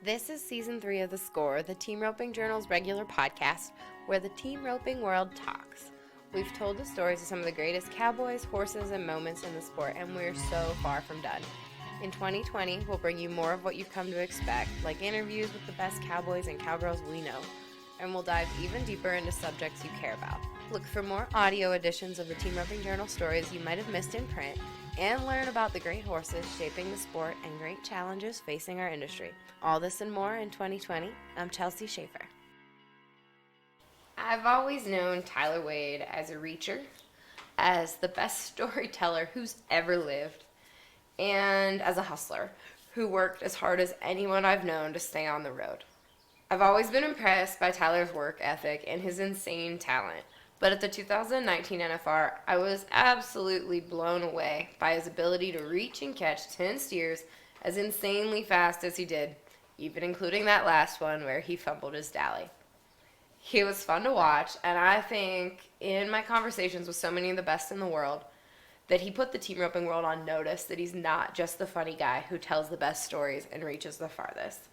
This is Season 3 of The Score, the Team Roping Journal's regular podcast, where the team roping world talks. We've told the stories of some of the greatest cowboys, horses, and moments in the sport, and we're so far from done. In 2020, we'll bring you more of what you've come to expect, like interviews with the best cowboys and cowgirls we know, and we'll dive even deeper into subjects you care about. Look for more audio editions of the Team Roping Journal stories you might have missed in print, and learn about the great horses shaping the sport and great challenges facing our industry. All this and more in 2020. I'm Chelsea Schaefer. I've always known Tyler Wade as a reacher, as the best storyteller who's ever lived, and as a hustler who worked as hard as anyone I've known to stay on the road. I've always been impressed by Tyler's work ethic and his insane talent. But at the 2019 NFR, I was absolutely blown away by his ability to reach and catch 10 steers as insanely fast as he did, even including that last one where he fumbled his dally. He was fun to watch, and I think in my conversations with so many of the best in the world, that he put the team roping world on notice that he's not just the funny guy who tells the best stories and reaches the farthest.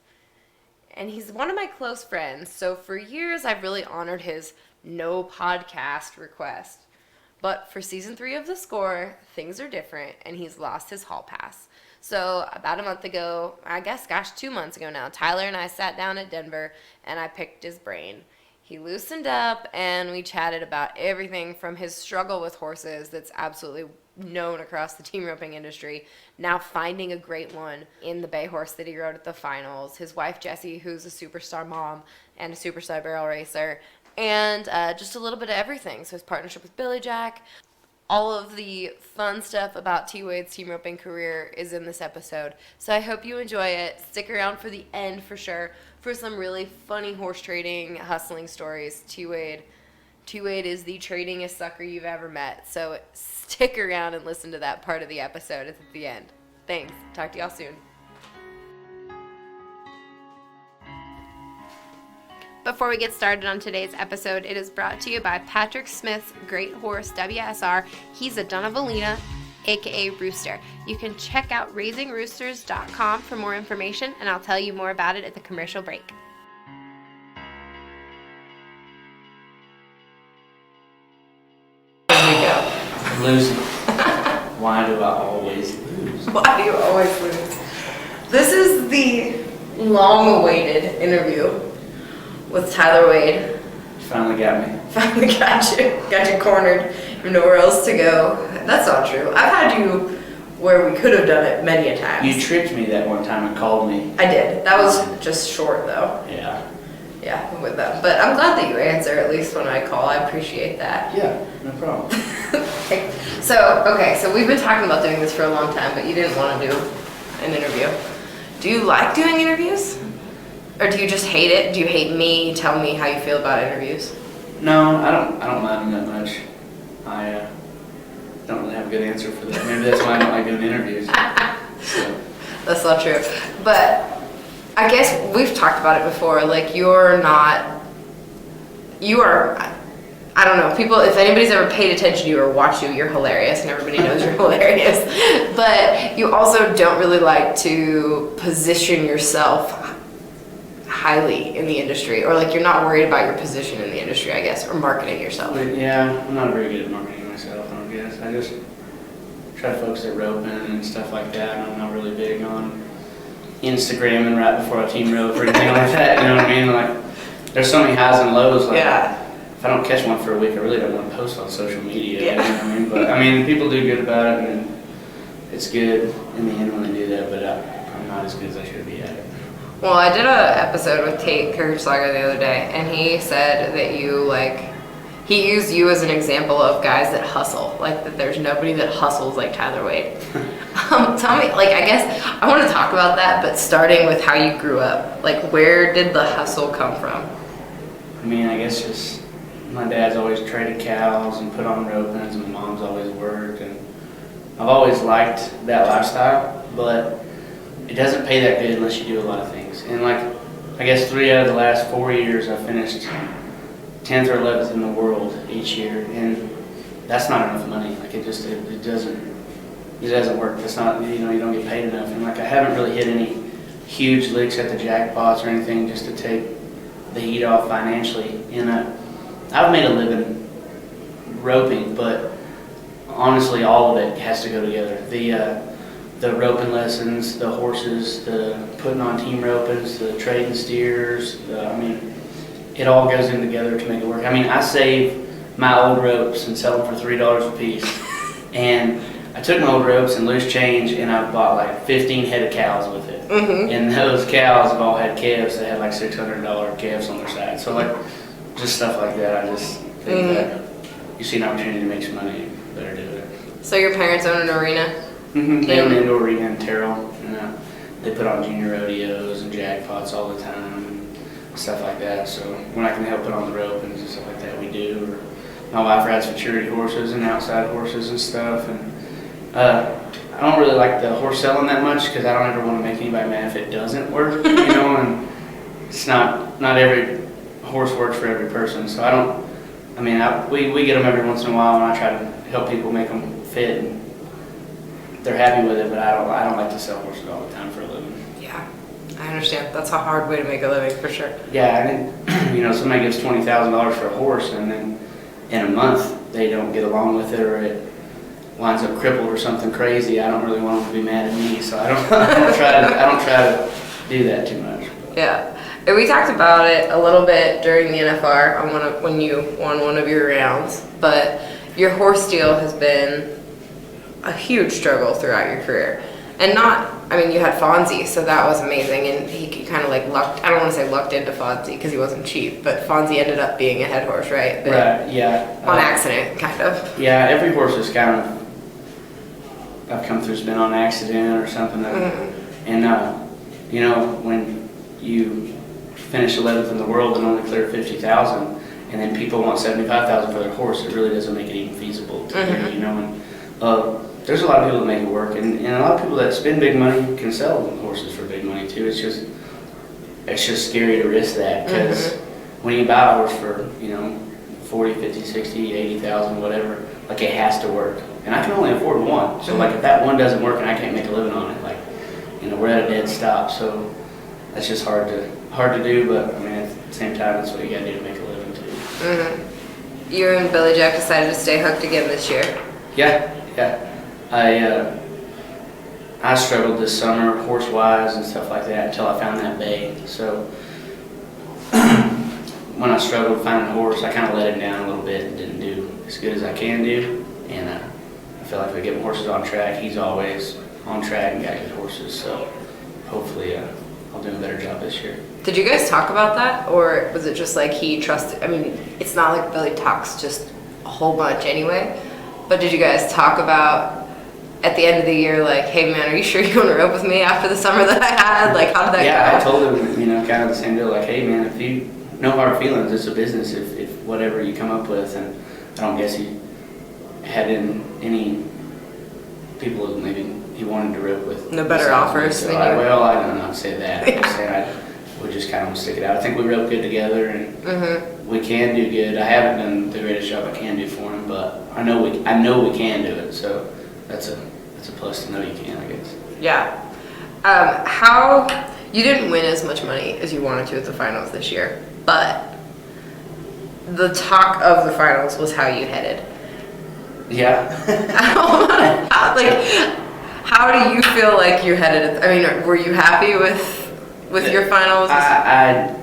And he's one of my close friends, so for years I've really honored his no podcast request. But for Season 3 of The Score, things are different, and he's lost his hall pass. So about a month ago, 2 months ago now, Tyler and I sat down at Denver, and I picked his brain. He loosened up, and we chatted about everything from his struggle with horses that's absolutely known across the team roping industry, now finding a great one in the bay horse that he rode at the finals, his wife Jessie, who's a superstar mom and a superstar barrel racer, and just a little bit of everything. So his partnership with Billy Jack, all of the fun stuff about T. Wade's team roping career is in this episode. So I hope you enjoy it. Stick around for the end for sure for some really funny horse trading, hustling stories. T. Wade is the tradingest sucker you've ever met. So stick around and listen to that part of the episode. It's at the end. Thanks. Talk to y'all soon. Before we get started on today's episode, it is brought to you by Patrick Smith's Great Horse WSR. He's a Donavalina, aka Rooster. You can check out raisingroosters.com for more information, and I'll tell you more about it at the commercial break. Here we go. Losing. Why do I always lose? Why do you always lose? This is the long-awaited interview with Tyler Wade. Finally got me. Finally got you cornered. You have nowhere else to go. That's not true. I've had you where we could have done it many a time. You tricked me that one time and called me. I did. That was just short though. Yeah, with them. But I'm glad that you answer at least when I call. I appreciate that. Yeah, no problem. So we've been talking about doing this for a long time, but you didn't want to do an interview. Do you like doing interviews? Or do you just hate it? Do you hate me? Tell me how you feel about interviews. No, I don't mind them that much. I don't really have a good answer for that. Maybe that's why I don't like doing interviews. So. That's not true. But I guess we've talked about it before. Like you are, I don't know, people, if anybody's ever paid attention to you or watched you, you're hilarious and everybody knows you're hilarious. But you also don't really like to position yourself highly in the industry, or like you're not worried about your position in the industry, I guess, or marketing yourself. But yeah, I'm not very good at marketing myself, I guess. I just try to focus at roping and stuff like that. I'm not really big on Instagramming right before a team rope or anything like that, you know what I mean? Like, there's so many highs and lows. Like, if I don't catch one for a week, I really don't want to post on social media, you know what I mean? But I mean, people do good about it, and it's good in the end when they do that, but I'm not as good as I should be at it. Well, I did an episode with Tate Kirchslager the other day, and he said that he used you as an example of guys that hustle, like that there's nobody that hustles like Tyler Wade. Tell me, I guess I want to talk about that, but starting with how you grew up, where did the hustle come from? I mean, I guess just my dad's always traded cows and put on ropings, and my mom's always worked, and I've always liked that lifestyle, but it doesn't pay that good unless you do a lot of things. And I guess 3 out of the last 4 years I finished 10th or 11th in the world each year, and that's not enough money. It doesn't work. It's not, you don't get paid enough. And I haven't really hit any huge licks at the jackpots or anything just to take the heat off financially. And I've made a living roping, but honestly, all of it has to go together. The roping lessons, the horses, the putting on team ropings, the trading steers. It all goes in together to make it work. I mean, I save my old ropes and sell them for $3 a piece. And I took my old ropes and loose change, and I bought like 15 head of cows with it. Mm-hmm. And those cows have all had calves that had like $600 calves on their side. So like, just stuff like that. I just think that you see an opportunity to make some money, you better do it. So your parents own an arena? Mm-hmm. They own an indoor arena in Terrell, and they put on junior rodeos and jackpots all the time and stuff like that. So when I can help put on the rope and stuff like that, we do. Or my wife rides futurity horses and outside horses and stuff. And I don't really like the horse selling that much because I don't ever want to make anybody mad if it doesn't work, And it's not every horse works for every person. So we get them every once in a while, and I try to help people make them fit. And they're happy with it, but I don't like to sell horses all the time for a living. Yeah, I understand. That's a hard way to make a living for sure. Yeah, and then, somebody gives $20,000 for a horse, and then in a month they don't get along with it, or it winds up crippled or something crazy. I don't really want them to be mad at me, so I don't try to do that too much. Yeah, and we talked about it a little bit during the NFR when you won one of your rounds, but your horse deal has been a huge struggle throughout your career. And you had Fonzie, so that was amazing, and he kind of like lucked, I don't want to say lucked into Fonzie because he wasn't cheap, but Fonzie ended up being a head horse, right? Right, yeah. On accident, kind of. Yeah, every horse is kind of, I've come through, has been on accident or something. And, when you finish 11th in the world and only clear 50,000, and then people want 75,000 for their horse, it really doesn't make it even feasible to do, And there's a lot of people that make it work, and a lot of people that spend big money can sell horses for big money too. It's just scary to risk that, because when you buy a horse for 40, 50, 60, 80,000, whatever, like, it has to work. And I can only afford one, so like, if that one doesn't work and I can't make a living on it, like, we're at a dead stop. So that's just hard to do, but at the same time, that's what you gotta do to make a living too. You and Billy Jack decided to stay hooked again this year. Yeah. I struggled this summer horse-wise and stuff like that until I found that bay. So when I struggled finding a horse, I kind of let him down a little bit and didn't do as good as I can do. And I feel like if I get my horses on track, he's always on track and got good horses. So hopefully I'll do a better job this year. Did you guys talk about that, or was it just like he trusted? It's not like Billy talks just a whole bunch anyway, but did you guys talk about at the end of the year, like, hey man, are you sure you want to rope with me after the summer that I had? Like, how did that go? Yeah, I told him, kind of the same deal, like, hey man, if you, no hard feelings, it's a business, if whatever you come up with. And I don't guess he had any people who maybe he wanted to rope with. No better offers. So I don't not say that. I'm just saying we just kind of stick it out. I think we rope good together, and we can do good. I haven't done the greatest job I can do for him, but I know we can do it. So that's a plus to know you can, I guess. Yeah. How you didn't win as much money as you wanted to at the finals this year, but the talk of the finals was how you headed. Yeah. How do you feel like you headed? Were you happy with your finals? I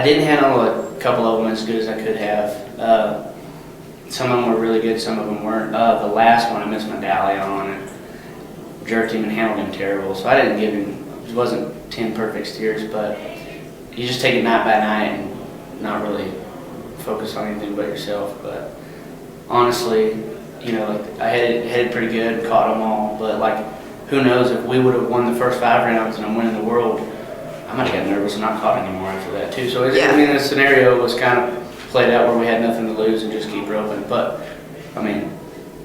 didn't handle a couple of them as good as I could have. Some of them were really good, some of them weren't. The last one I missed my dally on and jerked him and handled him terrible. So I didn't give him, it wasn't 10 perfect steers, but you just take it night by night and not really focus on anything but yourself. But honestly, I headed pretty good and caught them all. But who knows, if we would have won the first 5 rounds and I'm winning the world, I might have got nervous and not caught anymore after that too. So the scenario was kind of played out where we had nothing to lose and just keep roping. But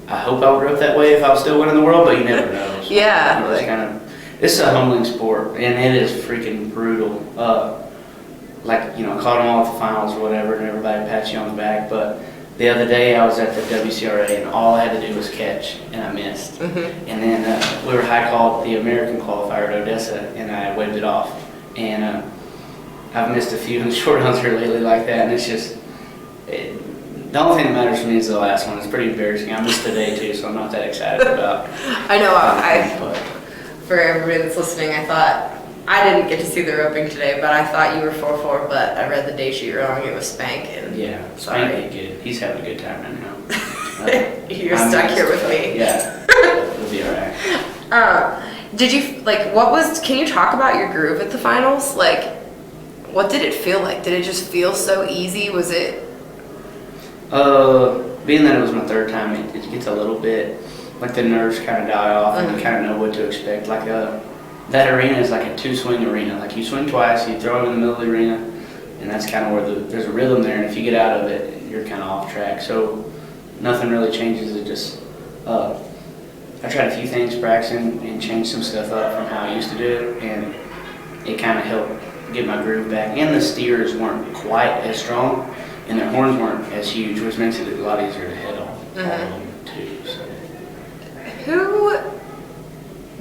I hope I would rope that way if I was still winning the world, but you never know. So, yeah. It's a humbling sport, and it is freaking brutal. I caught them all at the finals or whatever, and everybody pats you on the back. But the other day I was at the WCRA and all I had to do was catch and I missed. And then we were high called the American qualifier at Odessa and I waved it off. And I've missed a few in the short hunter lately like that, and it's just, the only thing that matters for me is the last one. It's pretty embarrassing. I missed today too, so I'm not that excited about I know, but for everybody that's listening, I thought, I didn't get to see the roping today, but I thought you were 4-4, but I read the date sheet wrong. It was Spank. And yeah, Spank did good. He's having a good time right now. You're stuck here with me. Yeah, it'll be alright. Did you, can you talk about your groove at the finals? Like, what did it feel like? Did it just feel so easy? Was it? Being that it was my third time, it gets a little bit, like the nerves kind of die off and you kind of know what to expect. Like that arena is like a two-swing arena. Like you swing twice, you throw it in the middle of the arena, and that's kind of where there's a rhythm there, and if you get out of it, you're kind of off track. So nothing really changes. It just, I tried a few things practicing and changed some stuff up from how I used to do it, and it kind of helped get my groove back. And the steers weren't quite as strong, and their horns weren't as huge, which makes it a lot easier to head on all of them too. So. Who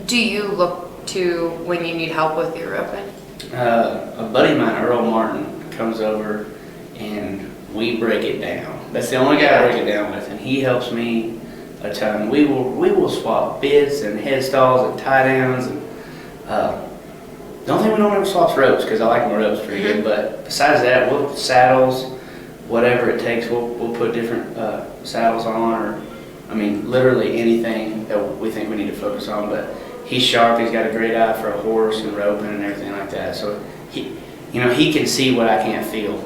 do you look to when you need help with your roping? A buddy of mine, Earl Martin, comes over and we break it down. That's the only guy I break it down with, and he helps me a ton. We will swap bits and head stalls and tie downs. And, the only thing we don't ever swap ropes, because I like my ropes pretty good. But besides that, we'll saddles, whatever it takes. We'll put different saddles on, or I mean, literally anything that we think we need to focus on. But he's sharp. He's got a great eye for a horse and roping and everything like that. So he can see what I can't feel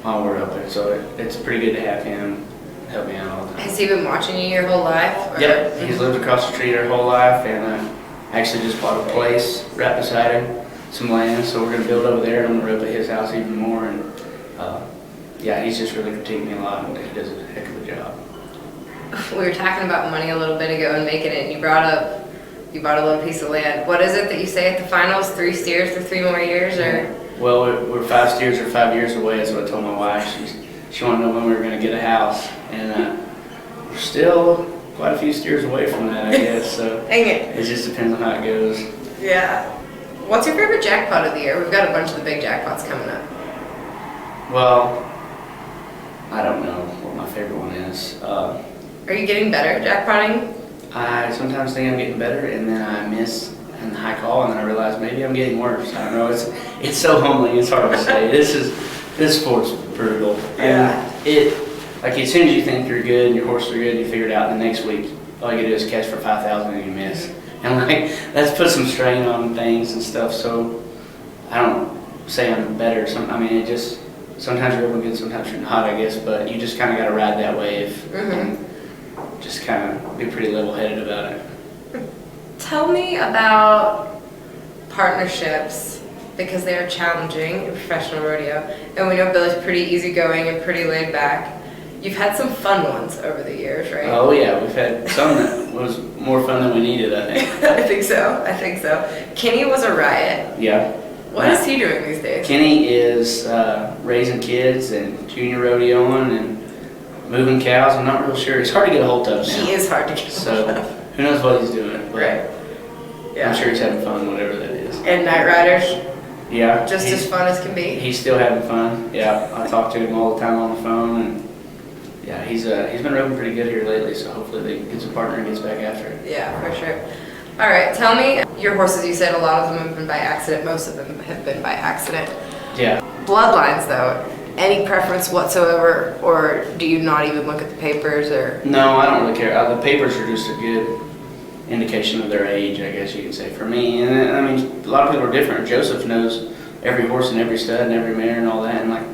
while we're roping. So it's pretty good to have him help me out all the time. Has he been watching you your whole life? Or? Yep. He's lived across the street our whole life, and actually just bought a place right beside him, some land. So we're gonna build over there, and I'm gonna rope at his house even more. And yeah, he's just really critiqued me a lot, and he does a heck of a job. We were talking about money a little bit ago and making it, and you brought a little piece of land. What is it that you say at the finals? 3 steers for 3 more years, or? Well, we're 5 steers or 5 years away, is what I told my wife. She wanted to know when we were going to get a house, and we're still quite a few steers away from that, I guess. So dang it. It just depends on how it goes. Yeah. What's your favorite jackpot of the year? We've got a bunch of the big jackpots coming up. Well, I don't know what my favorite one is. Are you getting better at jackpotting? I sometimes think I'm getting better, and then I miss in the high call, and then I realize maybe I'm getting worse. I don't know. It's so humbling. It's hard to say. This sport's brutal. Yeah. And like as soon as you think you're good and your horses are good, and you figure it out, the next week all you do is catch for 5,000 and you miss. And like that's put some strain on things and stuff. So I don't say I'm better. I mean, it just sometimes you're really good, sometimes you're not, I guess. But you just kind of got to ride that wave. And just kind of be pretty level-headed about it. Tell me about partnerships, because they are challenging in professional rodeo, and we know Billy's pretty easygoing and pretty laid back. You've had some fun ones over the years, right? Oh yeah, we've had some that was more fun than we needed, I think. I think so. Kenny was a riot. Yeah. What is he doing these days? Kenny is raising kids and junior rodeoing and moving cows. I'm not real sure. It's hard to get a hold of now. He is hard to get a hold of. So who knows what he's doing? But right. Yeah. I'm sure he's having fun, whatever that is. And Night Riders? Yeah. Just as fun as can be? He's still having fun. Yeah. I talk to him all the time on the phone, and yeah, he's been roping pretty good here lately, so hopefully he gets a partner and gets back after it. Yeah, for sure. All right, tell me, your horses, you said a lot of them have been by accident. Most of them have been by accident. Yeah. Bloodlines, though, any preference whatsoever, or do you not even look at the papers? Or No, I don't really care. The papers are just a good indication of their age, I guess you can say, for me. And I mean, a lot of people are different. Joseph knows every horse and every stud and every mare and all that, and like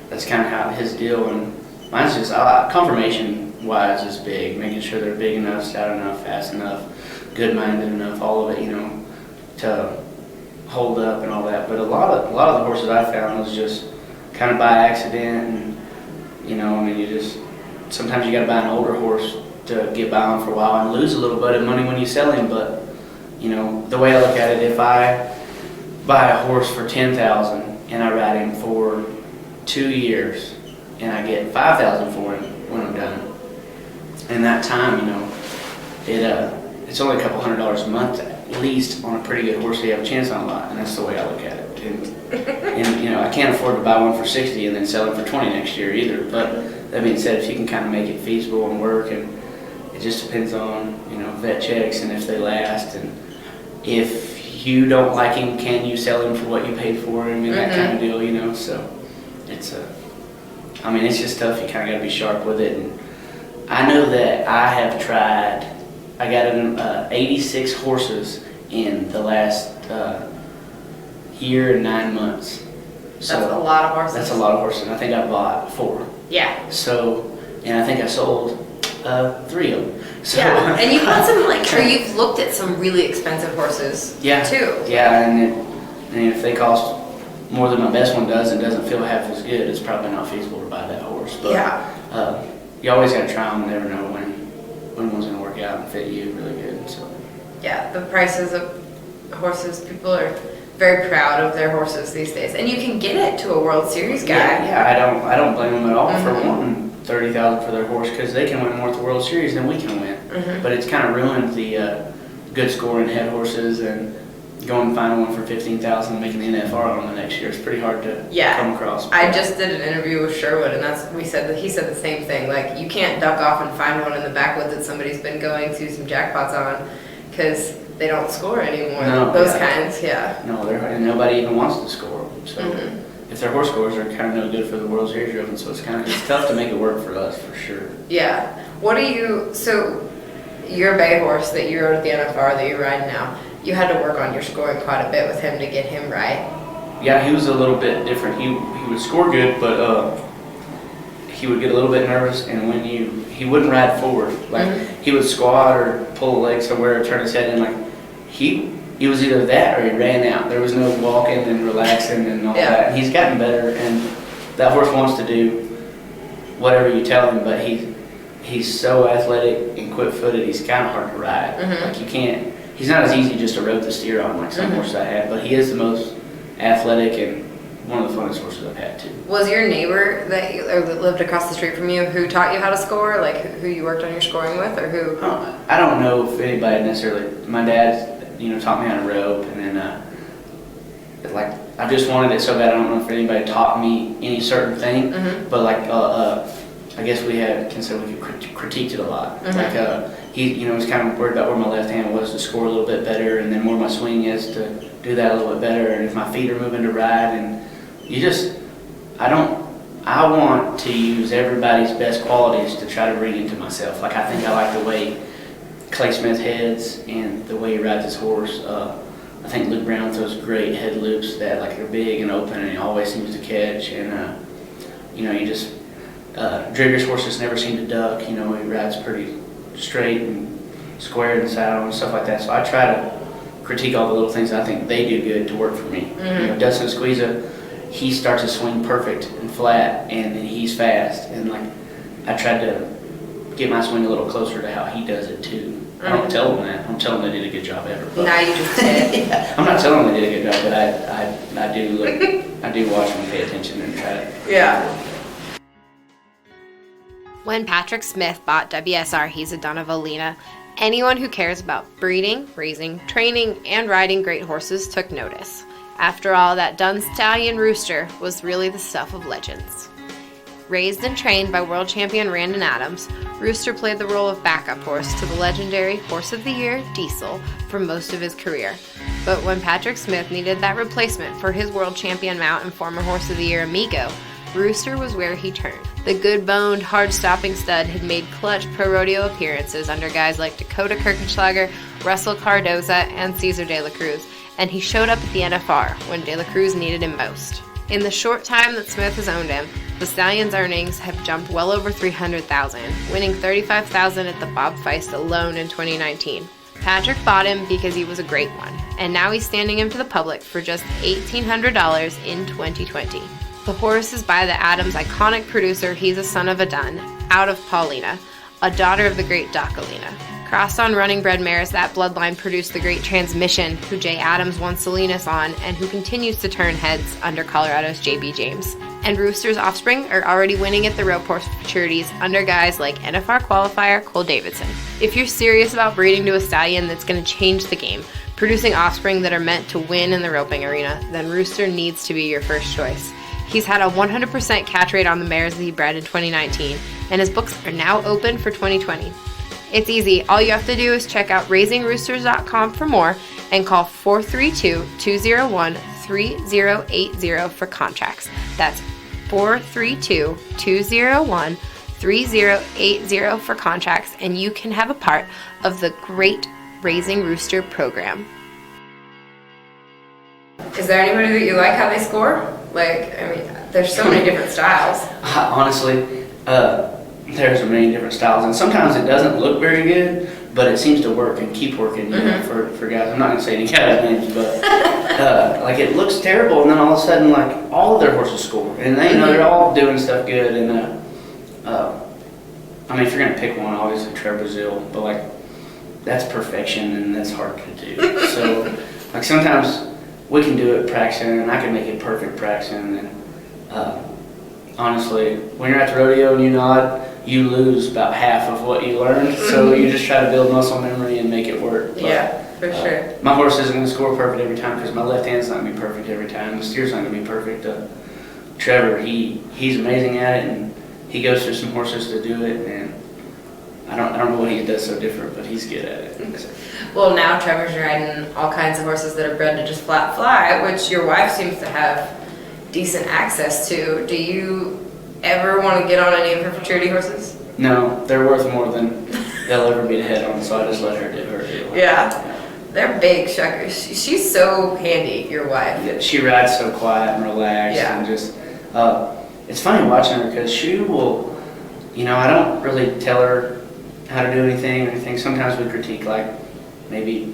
that's kind of how his deal. And mine's just confirmation-wise is big, making sure they're big enough, stout enough, fast enough, good-minded enough, all of it, to hold up and all that. But a lot of the horses I found was just kind of by accident, and I mean, sometimes you got to buy an older horse to get by on for a while and lose a little bit of money when you sell him. But the way I look at it, if I buy a horse for $10,000 and I ride him for 2 years and I get $5,000 for him, when I'm done. And that time, you know, it's only a couple $100 a month at least on a pretty good horse, so you have a chance on a lot, and that's the way I look at it. And you know, I can't afford to buy one for 60 and then sell it for 20 next year either. But that being said, if you can kind of make it feasible and work, and it just depends on, you know, vet checks and if they last, and if you don't like him, can you sell him for what you paid for him, and that kind of deal, you know. So it's I mean, it's just tough. You kind of got to be sharp with it. And I know that I have tried. I got 86 horses in the last year and 9 months. So that's a lot of horses. That's a lot of horses. I think I bought 4. Yeah. So, and I think I sold 3 of them. So, yeah, and you've got some or you've looked at some really expensive horses. Yeah. Too. Yeah, and if they cost more than my best one does and doesn't feel half as good, it's probably not feasible to buy that horse. But yeah. You always got to try them and never know when one's going to work out and fit you really good. So. Yeah, the prices of horses, people are very proud of their horses these days, and you can get it to a World Series guy. Yeah, I don't blame them at all for wanting $30,000 for their horse, because they can win more at the World Series than we can win. But it's kind of ruined the good scoring head horses, and going and finding one for $15,000 and making the NFR on the next year. It's pretty hard to come across. I just did an interview with Sherwood, and he said the same thing. Like, you can't duck off and find one in the backwoods that somebody's been going to some jackpots on, because they don't score anymore. No, those kinds, No, and nobody even wants to score. So if their horse scores are kind of no good for the World Series driven, so it's tough to make it work for us for sure. Yeah. What do you? So your bay horse that you rode at the NFR that you're riding now, you had to work on your scoring quite a bit with him to get him right. Yeah, he was a little bit different. He would score good, but he would get a little bit nervous, and when he wouldn't ride forward. Like he would squat or pull a leg somewhere or turn his head in. Like he was either that or he ran out. There was no walking and relaxing and all that. And he's gotten better, and that horse wants to do whatever you tell him, but he's so athletic and quick-footed. He's kind of hard to ride. Like you can't. He's not as easy just to rope the steer on like some horses I had, but he is the most athletic and one of the funnest horses I've had too. Was your neighbor that lived across the street from you who taught you how to score, like who you worked on your scoring with, or who? I don't know if anybody necessarily. My dad, taught me how to rope, and then like I just wanted it so bad. I don't know if anybody taught me any certain thing, but like I guess we critiqued it a lot. Like he was kind of worried about where my left hand was to score a little bit better, and then where my swing is to do that a little bit better, and if my feet are moving to ride, and I want to use everybody's best qualities to try to bring into myself. Like I think I like the way Clay Smith heads and the way he rides his horse. I think Luke Brown throws great head loops that like are big and open, and he always seems to catch. And Drigger's horses never seem to duck. He rides pretty straight and square in the saddle and stuff like that. So I try to critique all the little things I think they do good to work for me. Dustin Squeeza, he starts to swing perfect and flat, and he's fast. And like I tried to get my swing a little closer to how he does it too. I don't tell them that. I'm telling them they did a good job ever. But now you just did. I'm not telling them they did a good job, but I do look. I do watch them and pay attention and try to. Yeah. When Patrick Smith bought WSR He's Donavalina, anyone who cares about breeding, raising, training, and riding great horses took notice. After all, that Dun Stallion Rooster was really the stuff of legends. Raised and trained by world champion Randon Adams, Rooster played the role of backup horse to the legendary Horse of the Year, Diesel, for most of his career. But when Patrick Smith needed that replacement for his world champion mount and former Horse of the Year, Amigo, Rooster was where he turned. The good-boned, hard-stopping stud had made clutch pro-rodeo appearances under guys like Dakota Kirchenschlager, Russell Cardoza, and Cesar de la Cruz, and he showed up at the NFR when de la Cruz needed him most. In the short time that Smith has owned him, the Stallion's earnings have jumped well over $300,000, winning $35,000 at the Bob Feist alone in 2019. Patrick bought him because he was a great one, and now he's standing him to the public for just $1,800 in 2020. The horse is by the Adams iconic producer He's a Son of a Dun, out of Paulina, a daughter of the great Docalina. Crossed on running bred mares, that bloodline produced the great Transmission, who Jay Adams won Salinas on, and who continues to turn heads under Colorado's J.B. James. And Roosters offspring are already winning at the rope horse futurities under guys like NFR qualifier Cole Davidson. If you're serious about breeding to a stallion that's going to change the game, producing offspring that are meant to win in the roping arena, then Rooster needs to be your first choice. He's had a 100% catch rate on the mares that he bred in 2019, and his books are now open for 2020. It's easy. All you have to do is check out raisingroosters.com for more and call 432-201-3080 for contracts. That's 432-201-3080 for contracts, and you can have a part of the great Raising Rooster program. Is there anybody that you like how they score? Like, I mean, there's so many different styles. Honestly, there's many different styles, and sometimes it doesn't look very good, but it seems to work and keep working, you know, for guys. I'm not going to say any guys' names, but like it looks terrible, and then all of a sudden, like, all of their horses score, and they, you know, they're all doing stuff good, and I mean, if you're going to pick one, obviously Trevor Brazil, but like, that's perfection, and that's hard to do. So, like, sometimes we can do it practicing, and I can make it perfect practicing, and honestly, when you're at the rodeo and you nod, you lose about half of what you learned. So you just try to build muscle memory and make it work. But, yeah, for sure. My horse isn't going to score perfect every time because my left hand's not going to be perfect every time. The steer's not going to be perfect. Trevor, he's amazing at it, and he goes through some horses to do it. And I don't know what he does so different, but he's good at it. Well, now Trevor's riding all kinds of horses that are bred to just flat fly, which your wife seems to have decent access to. Do you ever want to get on any of her futurity horses? No, they're worth more than they'll ever be to head on, so I just let her do her deal. Yeah. They're big shuckers. She's so handy, your wife. Yeah, she rides so quiet and relaxed, and just, it's funny watching her because she will, you know, I don't really tell her how to do anything or anything. Sometimes we critique, like, maybe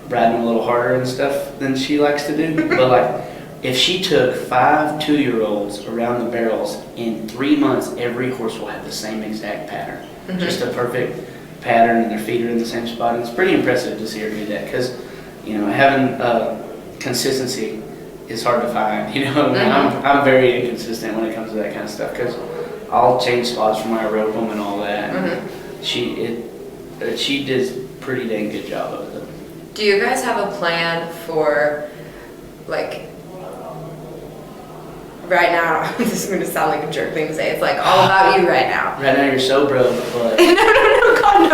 riding a little harder and stuff than she likes to do, but like, if she took 5 2-year-olds around the barrels in 3 months, every horse will have the same exact pattern. Just a perfect pattern, and their feet are in the same spot. And it's pretty impressive to see her do that because, you know, having consistency is hard to find. You know, I'm very inconsistent when it comes to that kind of stuff because I'll change spots from where I rope them and all that. And she does a pretty dang good job of it. Do you guys have a plan for, like, right now, this is going to sound like a jerk thing to say, it's like all about you right now. Right now you're so broke, but... No, God,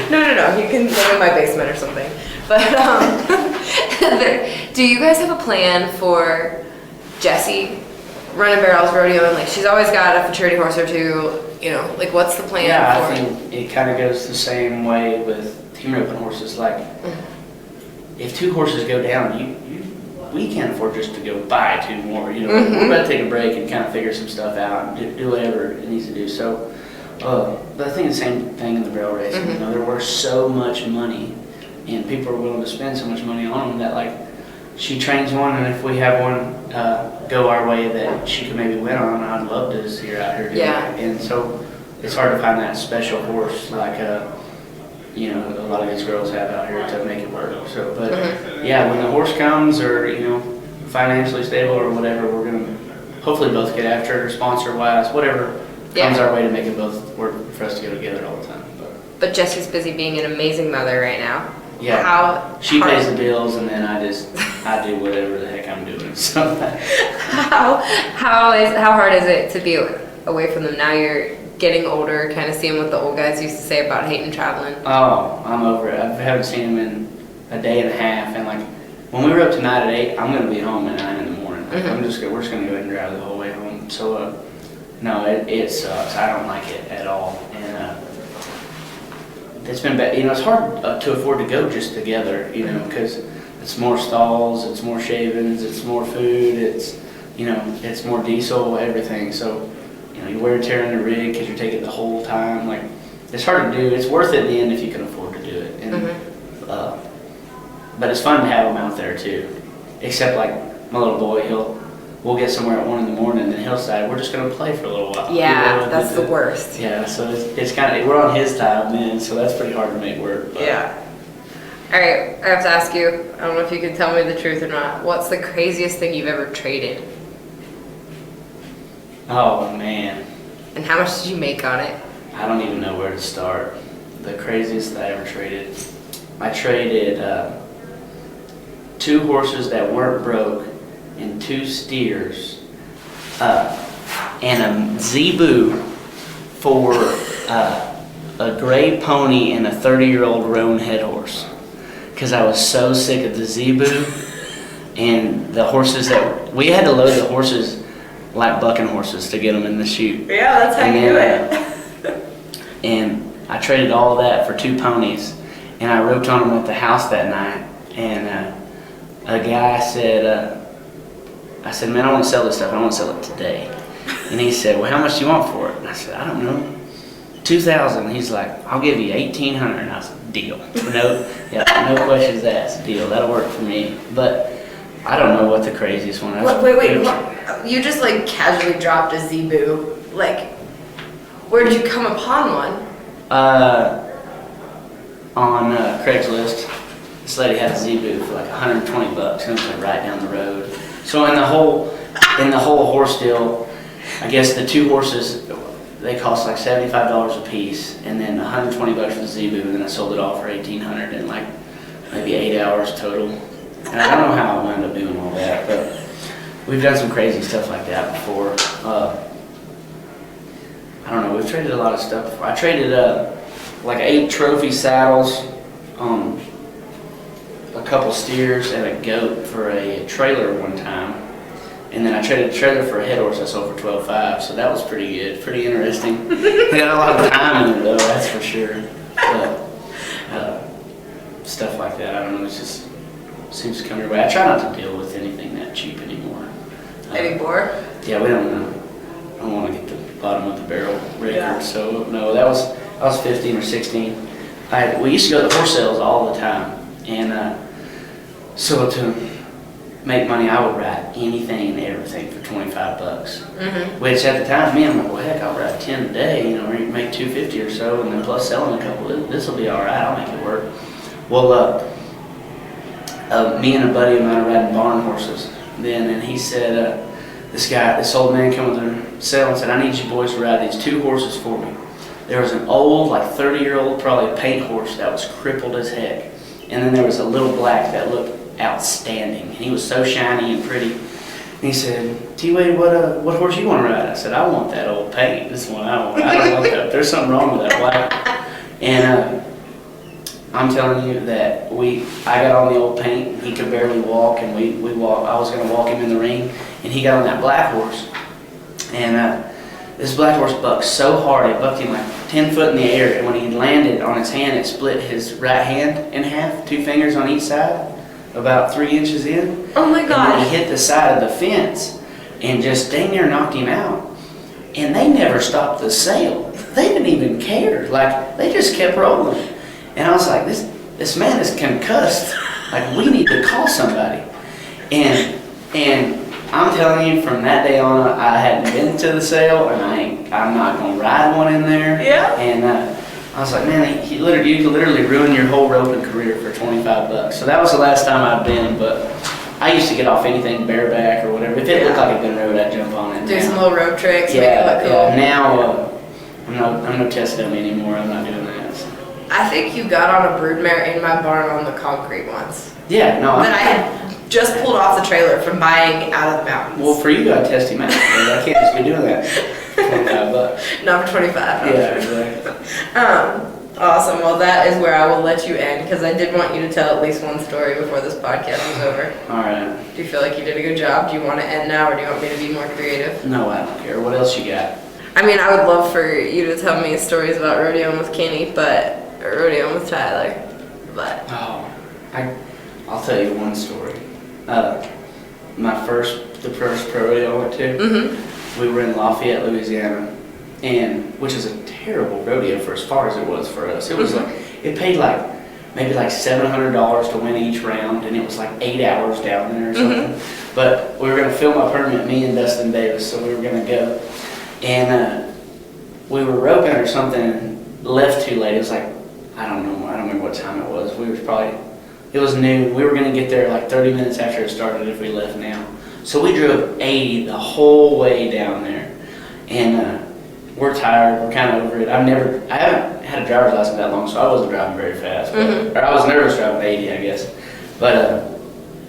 no. You can live in my basement or something. But do you guys have a plan for Jessie running barrels, rodeoing? Like, she's always got a futurity horse or two, you know, like, what's the plan yeah, for I think it kind of goes the same way with team roping horses. Like, if 2 horses go down, we can't afford just to go buy 2 more. You know, we're about to take a break and kind of figure some stuff out and do whatever it needs to do. So, but I think the same thing in the barrel racing. You know, they're worth so much money, and people are willing to spend so much money on them that, like, she trains one, and if we have one go our way that she could maybe win on, I'd love to see her out here do it. And so it's hard to find that special horse like you know, a lot of these girls have out here to make it work. So, but yeah, when the horse comes, or, you know, financially stable or whatever, we're gonna hopefully both get after it, sponsor wise, whatever comes our way to make it both work for us to go together all the time. But Jessie's busy being an amazing mother right now. Yeah. She pays the bills, and then I do whatever the heck I'm doing. So how hard is it to be away from them now? You're getting older, kind of seeing what the old guys used to say about hating traveling. Oh, I'm over it. I haven't seen them in a day and a half, and like when we were up tonight at 8, I'm gonna be home at 9 in the morning. Like, we're just gonna go ahead and drive the whole way home. So no, it sucks. I don't like it at all, and it's been bad. You know, it's hard to afford to go just together. You know, because it's more stalls, it's more shavings, it's more food, it's, you know, it's more diesel, everything. So, you know, you wear and tear in the rig because you're taking the whole time. Like, it's hard to do. It's worth it in the end if you can afford to do it. And but it's fun to have them out there too. Except like my little boy, we'll get somewhere at 1 in the morning, and he'll decide we're just gonna play for a little while. Yeah, you know, that's the worst. Yeah, so it's kind of, we're on his time then, so that's pretty hard to make work. But. Yeah. All right, I have to ask you. I don't know if you can tell me the truth or not. What's the craziest thing you've ever traded? Oh man, And how much did you make on it? I don't even know where to start. The craziest I ever traded. I traded 2 horses that weren't broke and 2 steers and a zebu for a gray pony and a 30-year-old roan head horse. Because I was so sick of the zebu and the horses that we had to load the horses like bucking horses to get them in the chute. Yeah, that's how you do it. And I traded all that for 2 ponies, and I roped on them at the house that night. And a guy said, I said, man, I want to sell this stuff. I want to sell it today. And he said, well, how much do you want for it? And I said, I don't know, $2,000. He's like, I'll give you $1,800. And I was like, deal. No questions asked. Deal. That'll work for me. But I don't know what the craziest one. Wait. You just like casually dropped a zebu. Like, where did you come upon one? On Craigslist. This lady had a zebu for like $120, and it was like right down the road. So in the whole horse deal, I guess the 2 horses, they cost like $75 a piece, and then $120 for the zebu, and then I sold it all for $1,800 in like maybe 8 hours total. And I don't know how I wound up doing all that, but we've done some crazy stuff like that before. I don't know, we've traded a lot of stuff before. I traded like 8 trophy saddles, a couple steers, and a goat for a trailer one time. And then I traded a trailer for a head horse I sold for $12,500, so that was pretty good, pretty interesting. We got a lot of time in it though, that's for sure. But stuff like that, I don't know, it just seems to come your way. I try not to deal with anything that cheap anymore. Anymore? Yeah, we don't know. I don't want to get the bottom of the barrel record. Yeah. So no, I was 15 or 16. We used to go to horse sales all the time, and so to make money, I would ride anything and everything for $25. Mm-hmm. Which at the time, me, I'm like, well, heck, I'll ride 10 a day, or you make $250 or so, and then plus selling a couple, this will be all right. I'll make it work. Well, me and a buddy of mine are riding barn horses then, and he said, this old man came with a sale and said, I need you boys to ride these 2 horses for me. There was an old, like 30-year-old, probably paint horse that was crippled as heck. And then there was a little black that looked outstanding. And he was so shiny and pretty. And he said, T-Wade, what horse you want to ride? I said, I want that old paint. This one I want. I don't want that. There's something wrong with that black. And I'm telling you that I got on the old paint. He could barely walk, and we walked. I was going to walk him in the ring, and he got on that black horse. And this black horse bucked so hard, it bucked him like 10 foot in the air, and when he landed on his hand, it split his right hand in half, 2 fingers on each side, about 3 inches in. Oh my gosh. And then he hit the side of the fence and just dang near knocked him out. And they never stopped the sale. They didn't even care. Like, they just kept rolling. And I was like, this man is concussed. Like, we need to call somebody. And I'm telling you, from that day on, I hadn't been to the sale, and I'm not gonna ride one in there. Yeah. And I was like, man, you could literally ruin your whole roping career for $25. So that was the last time I've been. But I used to get off anything bareback or whatever. If it looked like a good road, I'd jump on it. Do some little rope tricks. Yeah, make it look cool. yeah. Now I'm no test dummy anymore. I'm not doing that. So. I think you got on a broodmare in my barn on the concrete once. Yeah, no. That I had just pulled off the trailer from buying out of the mountains. Well, for you, I'd test him out. I can't just be doing that. $25. Not for 25. Yeah, exactly. Awesome. Well, that is where I will let you end, because I did want you to tell at least one story before this podcast was over. All right. Do you feel like you did a good job? Do you want to end now, or do you want me to be more creative? No, I don't care. What else you got? I mean, I would love for you to tell me stories about rodeoing with Kenny, or rodeoing with Tyler, but... Oh, I'll tell you one story. The first pro rodeo I went to, we were in Lafayette, Louisiana, which is a terrible rodeo for as far as it was for us. It was like, it paid maybe $700 to win each round, and it was like 8 hours down there or something. But we were going to film a permit, me and Dustin Davis, so we were going to go. And we were roping or something and left too late. It was like, I don't remember what time it was. It was noon. We were going to get there like 30 minutes after it started if we left now. So we drove 80 the whole way down there. And we're tired. We're kind of over it. I haven't had a driver's license that long, so I wasn't driving very fast. But, or I was nervous driving 80, I guess. But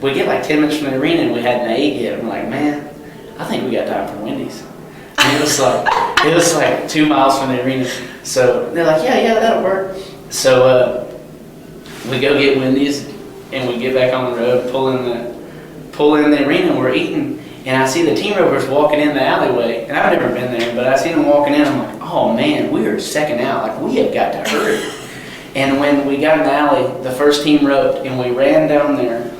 we get like 10 minutes from the arena and we hadn't ate yet. I'm like, man, I think we got time for Wendy's. And it was like 2 miles from the arena. So they're like, yeah, that'll work. So we go get Wendy's and we get back on the road, pull in the arena, and we're eating. And I see the team ropers walking in the alleyway, and I've never been there, but I see them walking in. I'm like, oh man, we are second out. Like, we have got to hurry. And when we got in the alley, the first team roped, and we ran down there.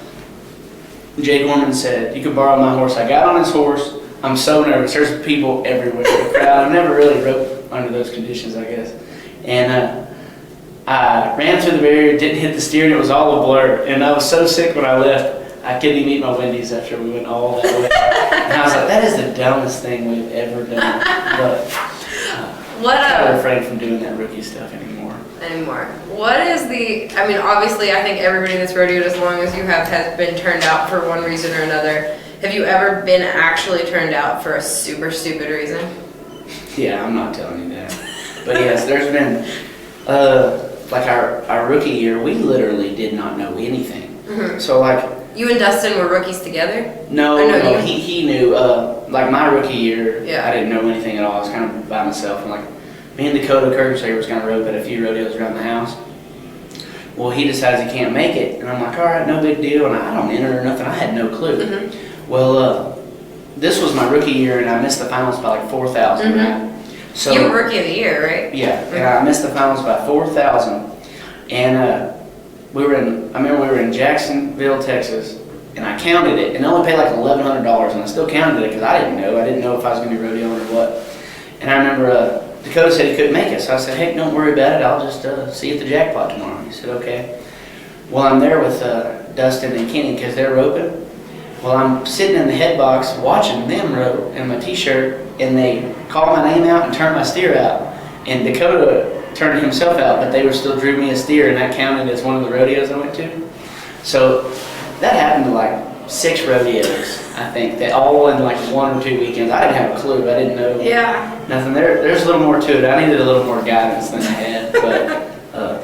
Jay Gorman said, "You can borrow my horse." I got on his horse. I'm so nervous. There's people everywhere. The crowd. I've never really roped under those conditions, I guess. And I ran through the barrier, didn't hit the steer, and it was all a blur. And I was so sick when I left. I couldn't even eat my Wendy's after we went all that way. And I was like, that is the dumbest thing we've ever done. But I refrain from doing that rookie stuff anymore. What is I mean, obviously, I think everybody that's rodeoed as long as you have has been turned out for one reason or another. Have you ever been actually turned out for a super stupid reason? Yeah, I'm not telling you that. But yes, there's been, like our rookie year, we literally did not know anything. Mm-hmm. So like, you and Dustin were rookies together? No, he knew. Like my rookie year, yeah. I didn't know anything at all. I was kind of by myself. And like, me and Dakota Kirksager was kind of rope at a few rodeos around the house. Well, he decides he can't make it, and I'm like, all right, no big deal. And I don't enter or nothing. I had no clue. Mm-hmm. Well, this was my rookie year, and I missed the finals by like 4,000. Mm-hmm. Right? So you were rookie of the year, right? Yeah, Mm-hmm. and I missed the finals by 4,000. And I remember we were in Jacksonville, Texas. And I counted it, and it only paid like $1,100, and I still counted it because I didn't know. I didn't know if I was going to be rodeoing or what. And I remember Dakota said he couldn't make it, so I said, "Heck, don't worry about it. I'll just see you at the jackpot tomorrow." He said, "Okay." Well, I'm there with Dustin and Kenny because they're roping. Well, I'm sitting in the head box watching them rope in my T-shirt, and they call my name out and turn my steer out. And Dakota turned himself out, but they still drew me a steer, and that counted as one of the rodeos I went to. So that happened to like 6 rodeos, I think, that all in like 1 or 2 weekends. I didn't have a clue. I didn't know nothing. There's a little more to it. I needed a little more guidance than I had. But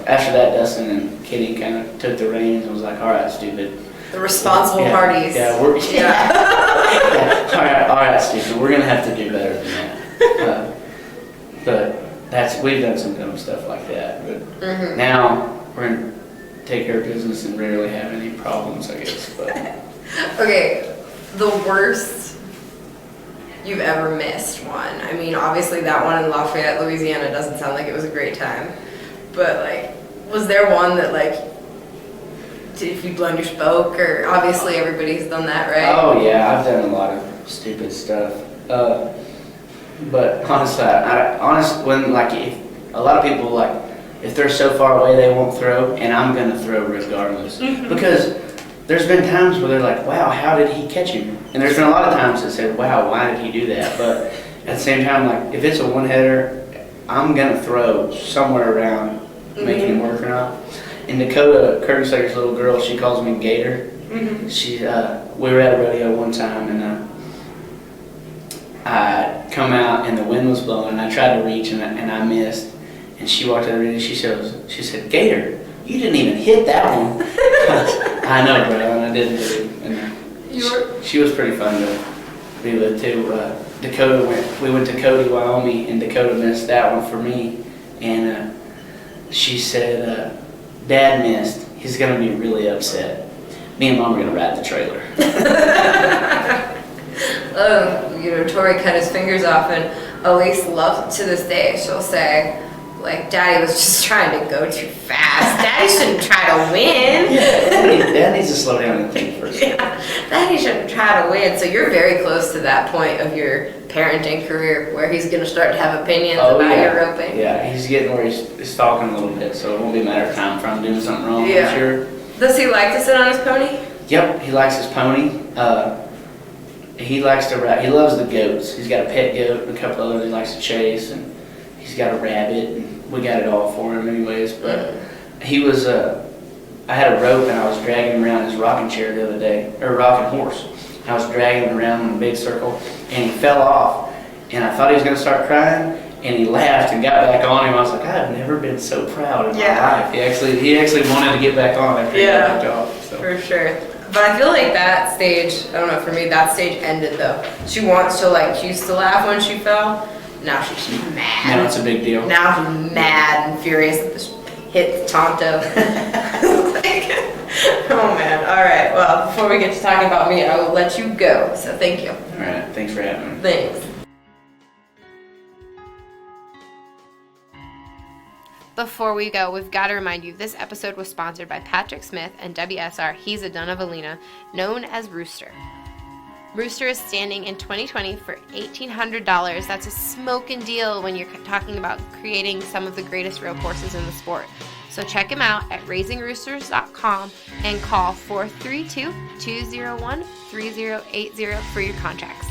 after that, Dustin and Kitty kind of took the reins and was like, all right, stupid. The responsible parties. Yeah. All right, stupid. We're going to have to do better than that. But we've done some dumb stuff like that. But Mm-hmm. now we're going to take care of business and rarely have any problems, I guess. But Okay, the worst you've ever missed one. I mean, obviously that one in Lafayette, Louisiana doesn't sound like it was a great time. But like, was there one that like, if you blown your spoke, or obviously everybody's done that, right? Oh yeah, I've done a lot of stupid stuff. But honestly, when like if a lot of people like, if they're so far away they won't throw, and I'm gonna throw regardless. Mm-hmm. Because there's been times where they're like, wow, how did he catch him? And there's been a lot of times that said, wow, why did he do that? But at the same time, like if it's a one-header, I'm gonna throw somewhere around making him work or not. And Dakota Kirksager's little girl, she calls me Gator. Mm-hmm. We were at a rodeo one time, and I come out and the wind was blowing, and I tried to reach and I missed. And she walked out of the arena, she said, Gator, you didn't even hit that one. I know, bro, and I didn't do it. And she was pretty fun to be with too. We went to Cody, Wyoming, and Dakota missed that one for me. And she said, Dad missed. He's gonna be really upset. Me and Mom are gonna ride the trailer. Tori cut his fingers off, and Elise loves to this day. She'll say, like, Daddy was just trying to go too fast. Daddy shouldn't try to win. Yeah, Dad needs to slow down and think for a second. Yeah, Daddy shouldn't try to win. So you're very close to that point of your parenting career where he's going to start to have opinions about your roping. Yeah, he's getting where he's talking a little bit, so it won't be a matter of time for him doing something wrong, I'm sure. Does he like to sit on his pony? Yep, he likes his pony. He likes to ride. He loves the goats. He's got a pet goat and a couple others he likes to chase, and he's got a rabbit, and we got it all for him anyways. But he was, I had a rope and I was dragging him around his rocking chair the other day, or rocking horse. I was dragging him around in a big circle, and he fell off. and I thought he was going to start crying, and he laughed and got back on him. I was like, I've never been so proud in my life. He actually wanted to get back on after he got knocked off. So. For sure. But I feel like that stage, I don't know, for me, that stage ended though. She wants to like, she used to laugh when she fell. Now she's mad. Now it's a big deal. Now she's mad and furious that this hit Tonto. Oh man. All right. Well, before we get to talking about me, I will let you go. So thank you. All right. Thanks for having me. Thanks. Before we go, we've got to remind you this episode was sponsored by Patrick Smith and WSR He's a Donavalina, known as Rooster. Rooster is standing in 2020 for $1,800. That's a smoking deal when you're talking about creating some of the greatest rope horses in the sport. So check him out at raisingroosters.com and call 432-201-3080 for your contracts.